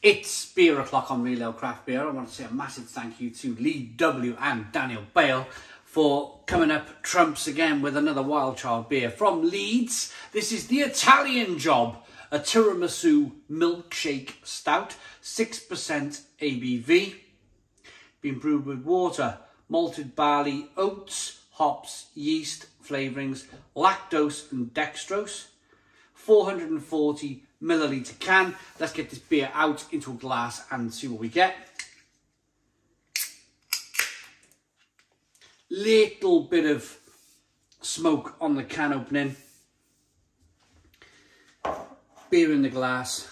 It's beer o'clock on Real Ale Craft Beer. I want to say a massive thank you to Lee W and Daniel Bale for coming up trumps again with another Wild Child beer from Leeds. This is the Italian job, a Tiramisu Milkshake Stout, 6% ABV. Been brewed with water, malted barley, oats, hops, yeast, flavourings, lactose and dextrose. 440 milliliter can. Let's get this beer out into a glass and see what we get. Little bit of smoke on the can opening. Beer in the glass.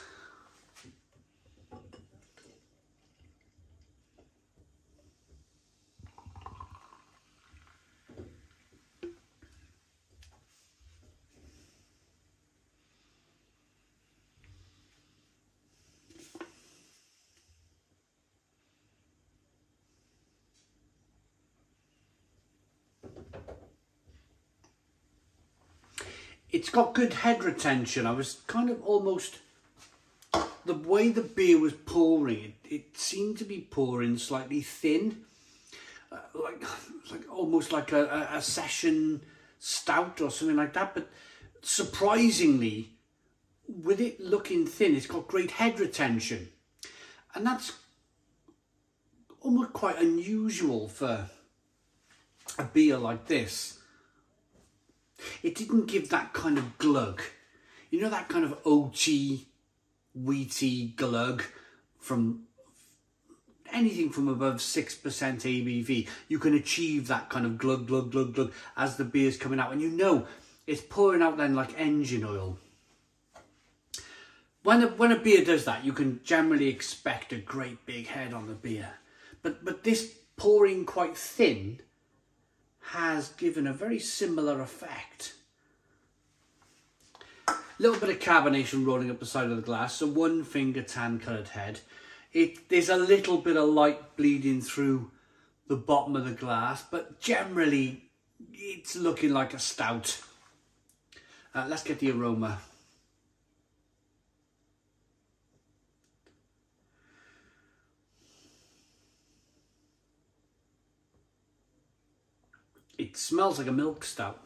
It's got good head retention. I was kind of almost, the way the beer was pouring, it seemed to be pouring slightly thin, like almost like a session stout or something like that. But surprisingly, with it looking thin, it's got great head retention, and that's almost quite unusual for a beer like this. It didn't give that kind of glug. You know, that kind of oaty, wheaty glug from anything from above 6% ABV. You can achieve that kind of glug, glug, glug, glug as the beer's coming out. And you know, it's pouring out then like engine oil. When a beer does that, you can generally expect a great big head on the beer. But this pouring quite thin has given a very similar effect. A little bit of carbonation rolling up the side of the glass, so one finger tan coloured head. There's a little bit of light bleeding through the bottom of the glass, but generally it's looking like a stout. Let's get the aroma. It smells like a milk stout.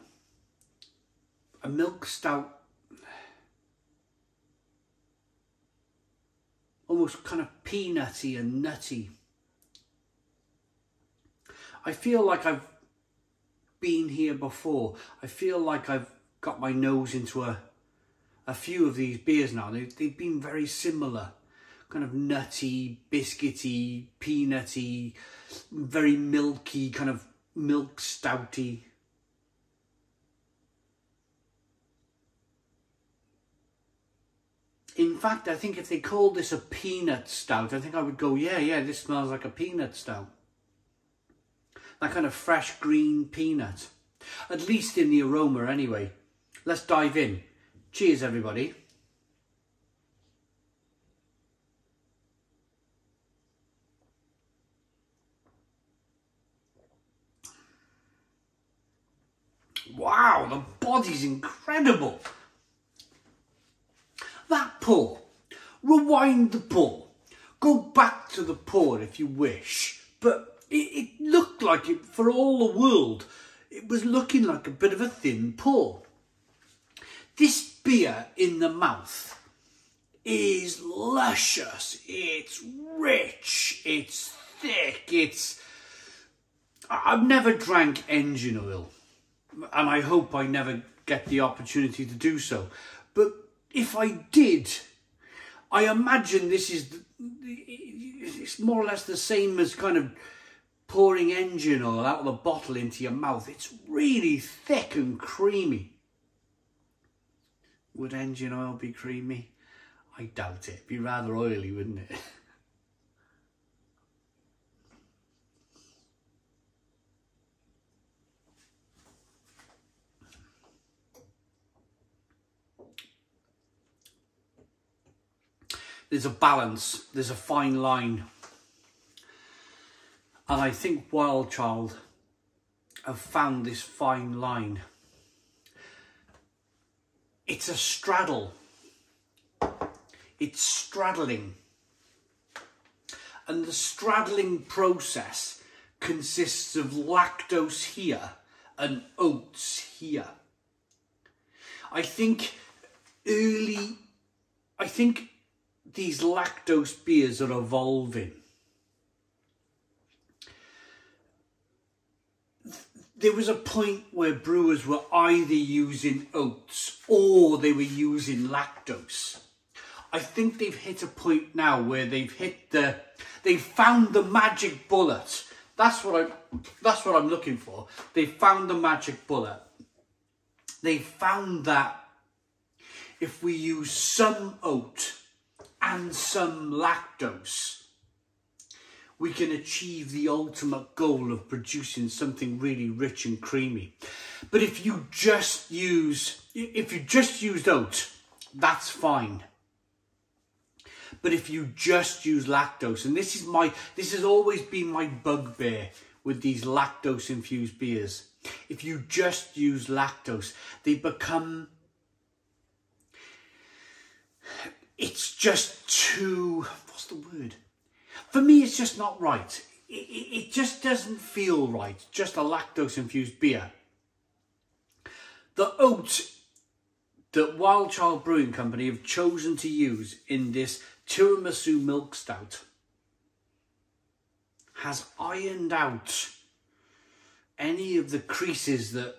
A milk stout, almost kind of peanutty and nutty. I feel like I've been here before. I feel like I've got my nose into a few of these beers now. They've been very similar. Kind of nutty, biscuity, peanutty, very milky, kind of milk stouty. In fact, I think if they called this a peanut stout, I think I would go, yeah, this smells like a peanut stout. That kind of fresh green peanut. At least in the aroma anyway. Let's dive in. Cheers, everybody. Wow, the body's incredible. That pour, rewind the pour, go back to the pour if you wish, but it looked like it, for all the world, it was looking like a bit of a thin pour. This beer in the mouth is luscious, it's rich, it's thick, I've never drank engine oil. And I hope I never get the opportunity to do so. But if I did, I imagine this is, it's more or less the same as kind of pouring engine oil out of the bottle into your mouth. It's really thick and creamy. Would engine oil be creamy? I doubt it. It'd be rather oily, wouldn't it? There's a balance, there's a fine line. And I think Wild Child have found this fine line. It's a straddle. It's straddling and the straddling process consists of lactose here and oats here. I think these lactose beers are evolving. There was a point where brewers were either using oats or they were using lactose. I think they've hit a point now where they've found the magic bullet. That's what I'm looking for. They found the magic bullet. They found that if we use some oat and some lactose, we can achieve the ultimate goal of producing something really rich and creamy. But if you just used oat, that's fine. But if you just use lactose, and this has always been my bugbear with these lactose infused beers. If you just use lactose, it's just too, what's the word? For me, it's just not right. It just doesn't feel right, just a lactose-infused beer. The oat that Wilde Brewing Company have chosen to use in this Tiramisu Milk Stout has ironed out any of the creases that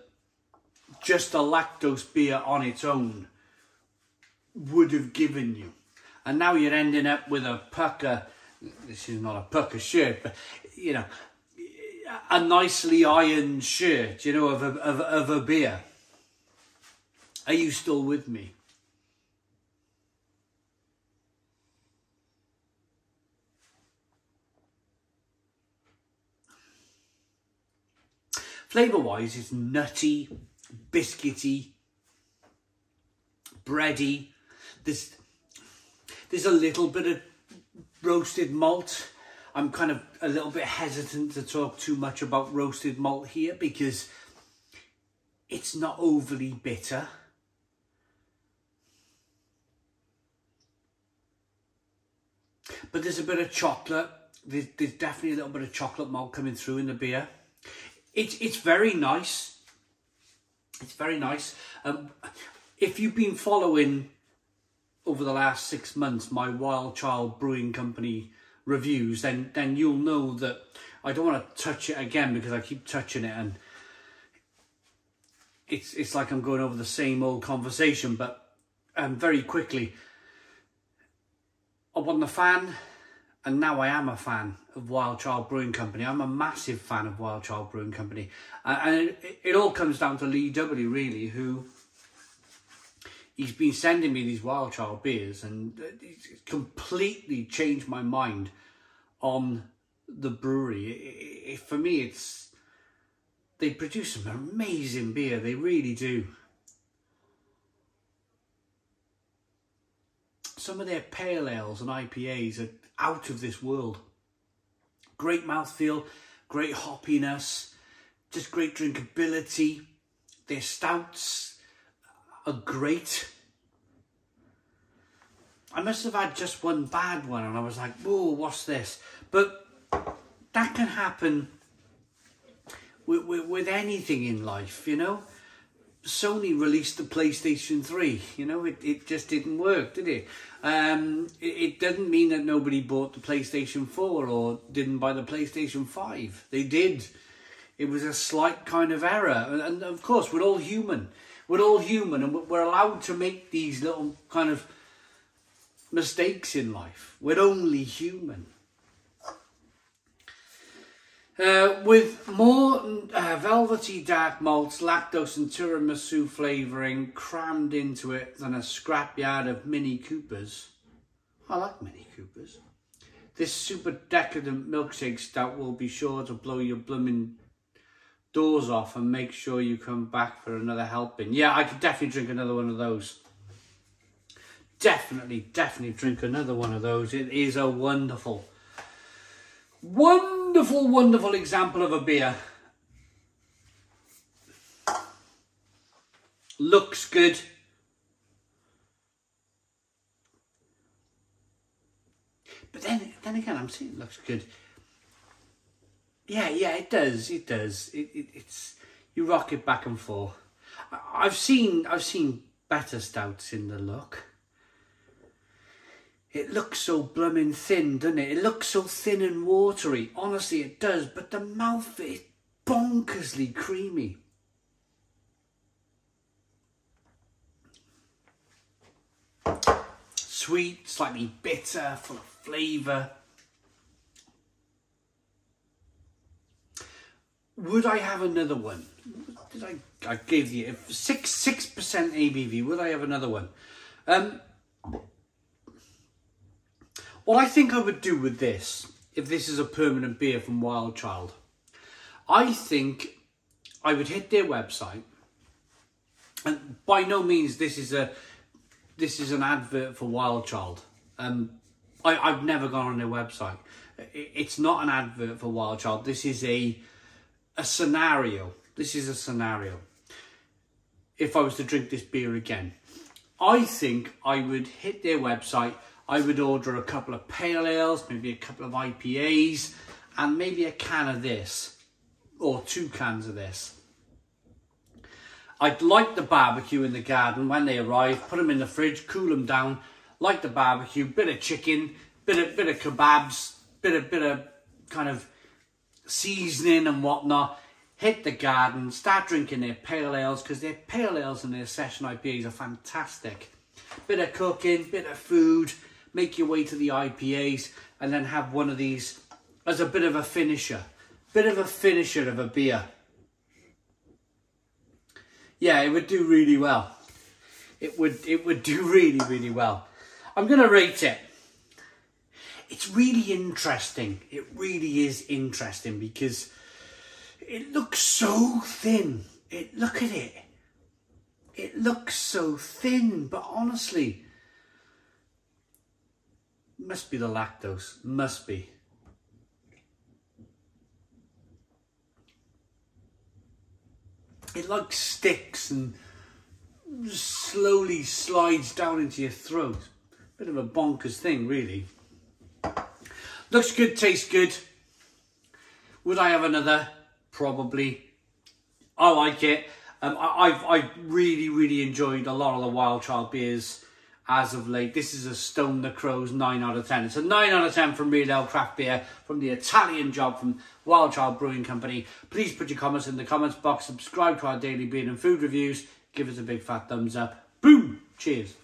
just a lactose beer on its own would have given you. And now you're ending up with a pucker. This is not a pucker shirt, but you know, a nicely ironed shirt, you know, of a beer. Are you still with me? Flavour-wise, it's nutty, biscuity, bready. There's a little bit of roasted malt. I'm kind of a little bit hesitant to talk too much about roasted malt here because it's not overly bitter. But there's a bit of chocolate. There's definitely a little bit of chocolate malt coming through in the beer. It's very nice. It's very nice. If you've been following over the last 6 months my Wilde Brewing Company reviews, then you'll know that I don't want to touch it again because I keep touching it and it's like I'm going over the same old conversation. But very quickly, I wasn't a fan, and now I am a fan of Wilde Brewing Company. I'm a massive fan of Wilde Brewing Company, and it all comes down to Lee W, really, who he's been sending me these Wilde beers, and it's completely changed my mind on the brewery. For me, they produce some amazing beer. They really do. Some of their pale ales and IPAs are out of this world. Great mouthfeel, great hoppiness, just great drinkability. Their stouts are great. I must have had just one bad one and I was like, whoa, what's this? But that can happen with anything in life, you know. Sony released the PlayStation 3, you know, it just didn't work, did it? It doesn't mean that nobody bought the PlayStation 4 or didn't buy the PlayStation 5. They did. It was a slight kind of error. And of course, we're all human. We're all human, and we're allowed to make these little kind of mistakes in life. We're only human. With more velvety dark malts, lactose and tiramisu flavouring crammed into it than a scrapyard of Mini Coopers. I like Mini Coopers. This super decadent milkshake stout will be sure to blow your blooming doors off and make sure you come back for another helping. Yeah, I could definitely drink another one of those. Definitely drink another one of those. It is a wonderful example of a beer. Looks good. But then again, I'm saying it looks good. Yeah, it does. It's you rock it back and forth. I've seen better stouts in the look. It looks so blooming thin, doesn't it? It looks so thin and watery. Honestly, it does. But the mouth is bonkersly creamy. Sweet, slightly bitter, full of flavour. Would I have another one? I gave you 6% ABV. Would I have another one? What I think I would do with this, if this is a permanent beer from Wilde, I think I would hit their website, and by no means this is an advert for Wilde. I've never gone on their website. It's not an advert for Wilde. This is a scenario. This is a scenario. If I was to drink this beer again, I think I would hit their website. I would order a couple of pale ales, maybe a couple of IPAs, and maybe a can of this, or 2 cans of this. I'd light the barbecue in the garden when they arrive, put them in the fridge, cool them down, light the barbecue, bit of chicken, bit of kebabs, bit of kind of seasoning and whatnot. Hit the garden, start drinking their pale ales, because their pale ales and their session IPAs are fantastic. Bit of cooking, bit of food, make your way to the IPAs, and then have one of these as a bit of a finisher. Bit of a finisher of a beer. Yeah, it would do really well. It would do really, really well. I'm going to rate it. It's really interesting. It really is interesting because it looks so thin. Look at it. It looks so thin, but honestly, must be the lactose. Must be. It like sticks and slowly slides down into your throat. Bit of a bonkers thing, really. Looks good, tastes good. Would I have another? Probably. I like it. I've really enjoyed a lot of the Wild Child beers as of late. This is a Stone the Crow's 9 out of 10. It's a 9 out of 10 from Wilde Craft Beer, from the Italian job from Wild Child Brewing Company. Please put your comments in the comments box. Subscribe to our daily beer and food reviews. Give us a big fat thumbs up. Boom! Cheers.